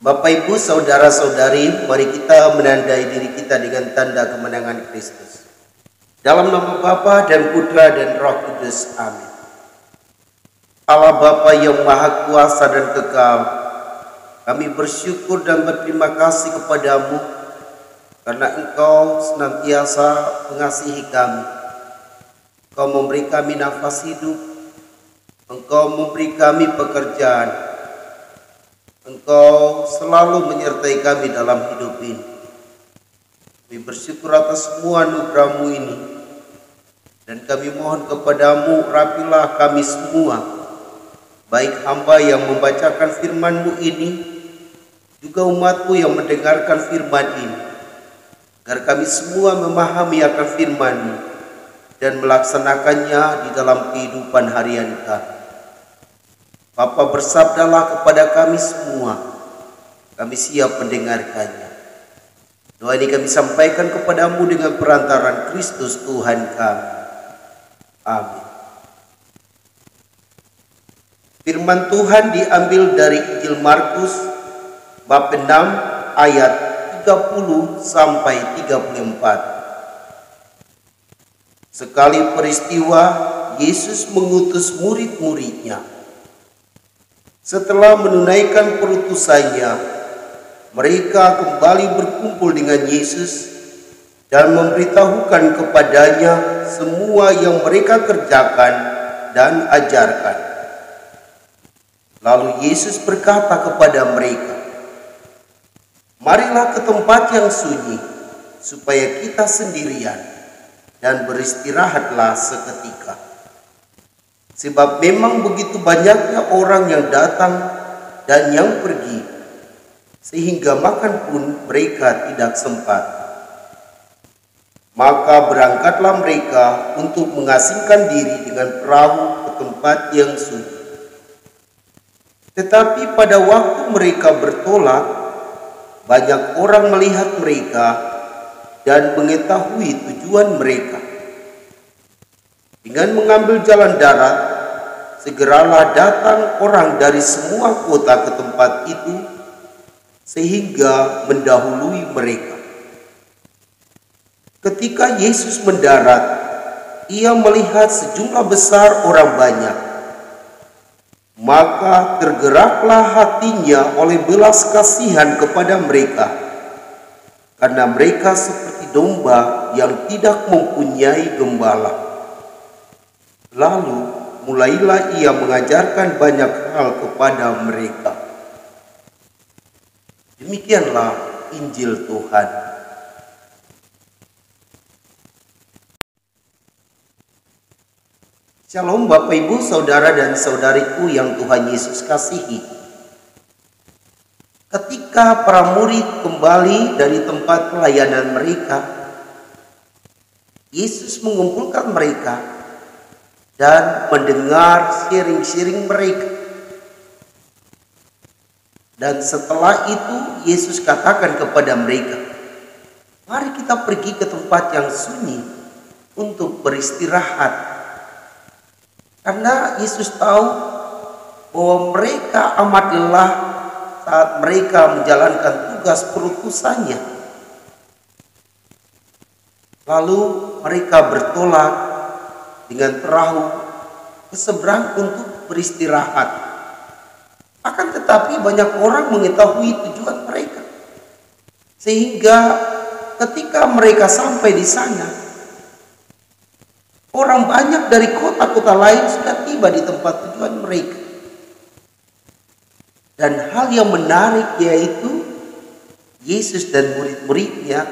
Bapak, Ibu, saudara-saudari, mari kita menandai diri kita dengan tanda kemenangan Kristus. Dalam nama Bapa dan Putra dan Roh Kudus. Amin. Allah Bapa yang Maha Kuasa dan Kekal, kami bersyukur dan berterima kasih kepadamu karena Engkau senantiasa mengasihi kami. Engkau memberi kami nafas hidup, Engkau memberi kami pekerjaan, Engkau selalu menyertai kami dalam hidup ini. Kami bersyukur atas semua anugerah-Mu ini. Dan kami mohon kepadamu, rapilah kami semua, baik hamba yang membacakan firman-Mu ini, juga umat-Mu yang mendengarkan firman ini, agar kami semua memahami akan firman-Mu dan melaksanakannya di dalam kehidupan harian kami. Bapa, bersabdalah kepada kami semua, kami siap mendengarkannya. Doa ini kami sampaikan kepadamu dengan perantaran Kristus Tuhan kami. Amin. Firman Tuhan diambil dari Injil Markus bab 6 ayat 30 sampai 34. Sekali peristiwa, Yesus mengutus murid-muridnya. Setelah menunaikan perutusannya, mereka kembali berkumpul dengan Yesus dan memberitahukan kepadanya semua yang mereka kerjakan dan ajarkan. Lalu Yesus berkata kepada mereka, "Marilah ke tempat yang sunyi, supaya kita sendirian, dan beristirahatlah seketika. Sebab memang begitu banyaknya orang yang datang dan yang pergi, sehingga makan pun mereka tidak sempat." Maka berangkatlah mereka untuk mengasingkan diri dengan perahu ke tempat yang sunyi. Tetapi pada waktu mereka bertolak, banyak orang melihat mereka dan mengetahui tujuan mereka. Dengan mengambil jalan darat, segeralah datang orang dari semua kota ke tempat itu, sehingga mendahului mereka. Ketika Yesus mendarat, ia melihat sejumlah besar orang banyak. Maka tergeraklah hatinya oleh belas kasihan kepada mereka, karena mereka seperti domba yang tidak mempunyai gembala. Lalu mulailah ia mengajarkan banyak hal kepada mereka. Demikianlah Injil Tuhan. Shalom Bapak, Ibu, saudara dan saudariku yang Tuhan Yesus kasihi. Ketika para murid kembali dari tempat pelayanan mereka, Yesus mengumpulkan mereka dan mendengar sharing-sharing mereka. Dan setelah itu Yesus katakan kepada mereka, "Mari kita pergi ke tempat yang sunyi untuk beristirahat." Karena Yesus tahu bahwa mereka amat lelah saat mereka menjalankan tugas perutusannya. Lalu mereka bertolak dengan perahu ke seberang untuk beristirahat. Akan tetapi banyak orang mengetahui tujuan mereka, sehingga ketika mereka sampai di sana, orang banyak dari kota-kota lain sudah tiba di tempat tujuan mereka. Dan hal yang menarik yaitu Yesus dan murid-muridnya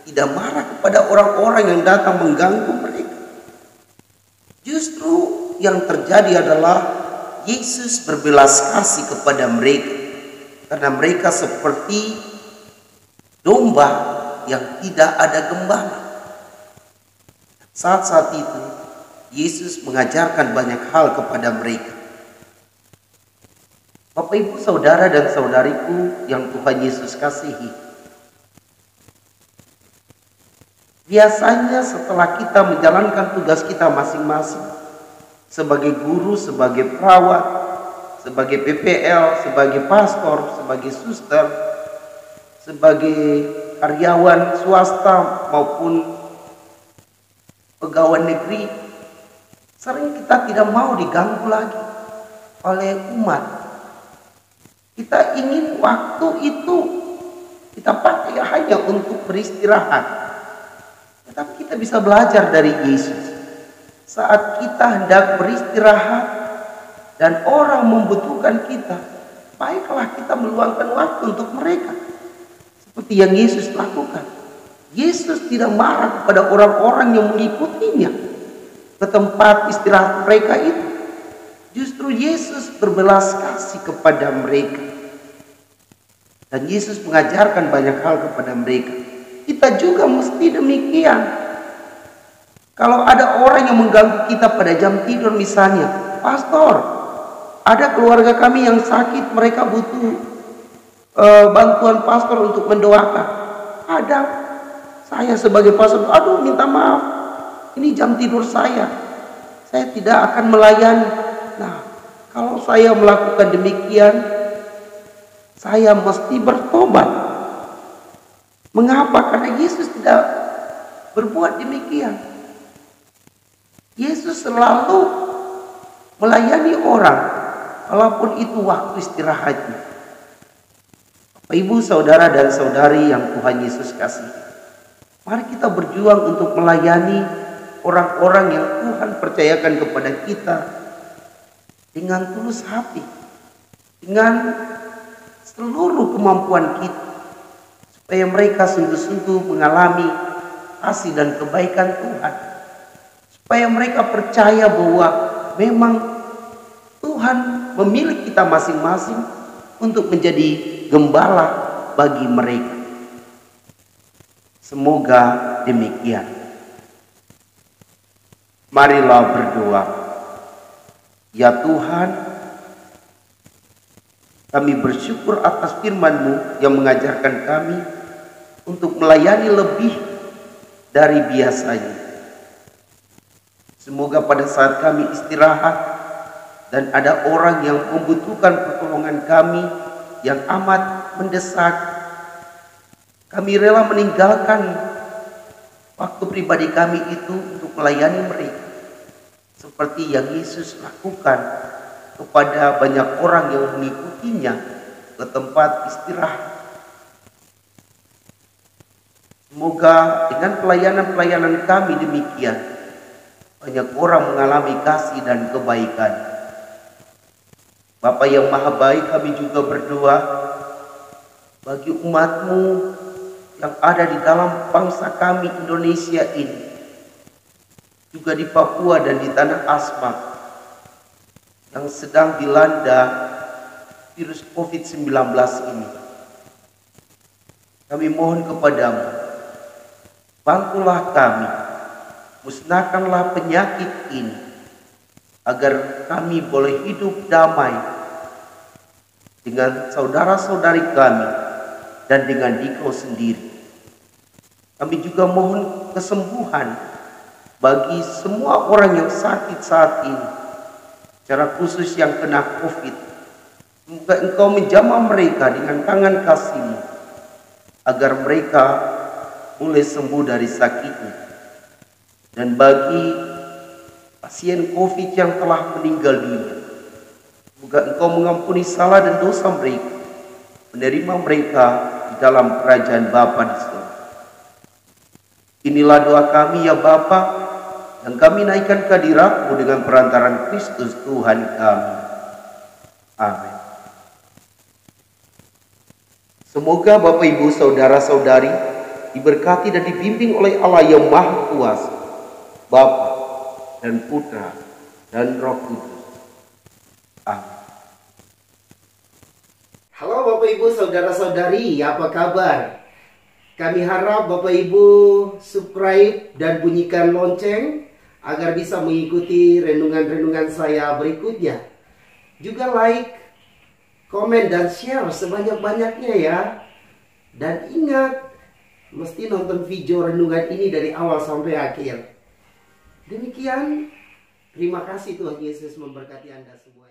tidak marah kepada orang-orang yang datang mengganggu mereka. Justru yang terjadi adalah Yesus berbelas kasih kepada mereka, karena mereka seperti domba yang tidak ada gembala. Saat-saat itu, Yesus mengajarkan banyak hal kepada mereka. Bapak, Ibu, saudara dan saudariku yang Tuhan Yesus kasihi. Biasanya setelah kita menjalankan tugas kita masing-masing, sebagai guru, sebagai perawat, sebagai PPL, sebagai pastor, sebagai suster, sebagai karyawan swasta maupun pegawai negeri, sering kita tidak mau diganggu lagi oleh umat. Kita ingin waktu itu kita pakai hanya untuk beristirahat. Tetapi kita bisa belajar dari Yesus. Saat kita hendak beristirahat dan orang membutuhkan kita, baiklah kita meluangkan waktu untuk mereka. Seperti yang Yesus lakukan. Yesus tidak marah kepada orang-orang yang mengikutinya ke tempat istirahat mereka itu. Justru Yesus berbelas kasih kepada mereka. Dan Yesus mengajarkan banyak hal kepada mereka. Kita juga mesti demikian. Kalau ada orang yang mengganggu kita pada jam tidur misalnya, pastor, ada keluarga kami yang sakit, mereka butuh bantuan pastor untuk mendoakan. Ada, saya sebagai pastor, aduh minta maaf, ini jam tidur saya tidak akan melayani. Nah, kalau saya melakukan demikian, saya mesti bertobat. Mengapa? Karena Yesus tidak berbuat demikian. Yesus selalu melayani orang, walaupun itu waktu istirahatnya. Bapak, Ibu, saudara dan saudari yang Tuhan Yesus kasih, mari kita berjuang untuk melayani orang-orang yang Tuhan percayakan kepada kita dengan tulus hati, dengan seluruh kemampuan kita, supaya mereka sungguh-sungguh mengalami kasih dan kebaikan Tuhan, supaya mereka percaya bahwa memang Tuhan memilih kita masing-masing untuk menjadi gembala bagi mereka. Semoga demikian. Marilah berdoa. Ya Tuhan, kami bersyukur atas firman-Mu yang mengajarkan kami untuk melayani lebih dari biasanya. Semoga pada saat kami istirahat dan ada orang yang membutuhkan pertolongan kami yang amat mendesak, kami rela meninggalkan waktu pribadi kami itu untuk melayani mereka. Seperti yang Yesus lakukan kepada banyak orang yang mengikutinya ke tempat istirahat. Semoga dengan pelayanan-pelayanan kami demikian, banyak orang mengalami kasih dan kebaikan. Bapa yang Maha Baik, kami juga berdoa bagi umat-Mu yang ada di dalam bangsa kami Indonesia ini, juga di Papua dan di Tanah Asmat, yang sedang dilanda virus COVID-19 ini. Kami mohon kepadamu, bantulah kami, musnahkanlah penyakit ini, agar kami boleh hidup damai dengan saudara-saudari kami dan dengan Dikau sendiri. Kami juga mohon kesembuhan bagi semua orang yang sakit saat ini, secara khusus yang kena COVID. Semoga Engkau menjamah mereka dengan tangan kasih-Mu, agar mereka mulai sembuh dari sakitnya. Dan bagi pasien COVID yang telah meninggal dunia, semoga Engkau mengampuni salah dan dosa mereka, menerima mereka di dalam kerajaan Bapa di surga. Inilah doa kami ya Bapa, yang kami naikkan ke hadirat-Mu dengan perantaran Kristus Tuhan kami. Amin. Semoga Bapak, Ibu, saudara-saudari diberkati dan dibimbing oleh Allah yang Maha Kuasa, Bapa dan Putra dan Roh Kudus. Amin. Halo Bapak, Ibu, saudara-saudari, apa kabar? Kami harap Bapak Ibu subscribe dan bunyikan lonceng agar bisa mengikuti renungan-renungan saya berikutnya. Juga like, komen, dan share sebanyak-banyaknya ya. Dan ingat, mesti nonton video renungan ini dari awal sampai akhir. Demikian, terima kasih, Tuhan Yesus memberkati Anda semua.